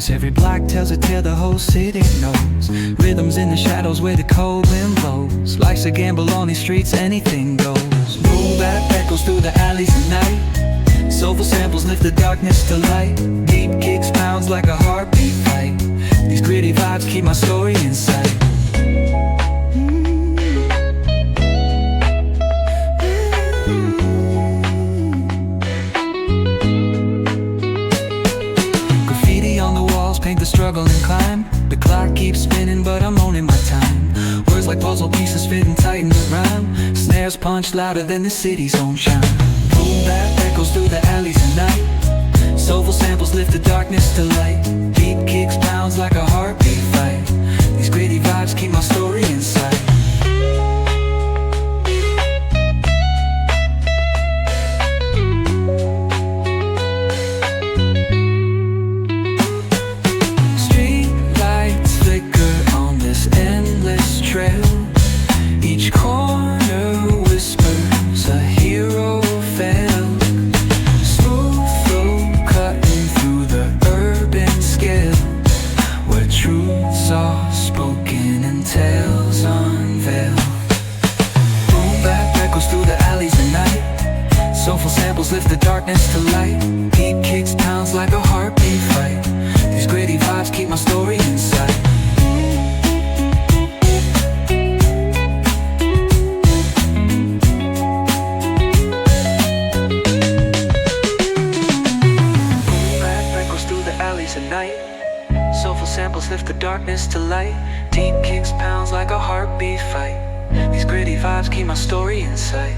vibes. Every block tells a tale the whole city knows. Rhythms in the shadows where the cold wind blows. Life's a gamble on these streets, anything goes. Boom bap echoes through the alleys at night. Soulful samples lift the darkness to light. Deep kicks pounds like a heartbeat fight. These gritty vibes keep my story in sight. Paint the struggle and climb. The clock keeps spinning but I'm owning my time. Words like puzzle pieces fitting tight in the rhyme. Snares punch louder than the city's own chime. Boom bap echoes through the alleys at night. Soulful samples lift the darkness to light. Deep kicks pounds like a heartbeat fight. These gritty vibes keep my story in sight. Each corner whispers a hero fell. Smooth flow cutting through the urban scale, where truths are spoken and tales unveiled. Boom bap echoes through the alleys at night. Soulful samples lift the darkness to light. Deep kicks pounds like a heartbeat fight. These gritty vibes keep my story in sight. At night, soulful samples lift the darkness to light. Deep kicks pounds like a heartbeat fight. These gritty vibes keep my story in sight.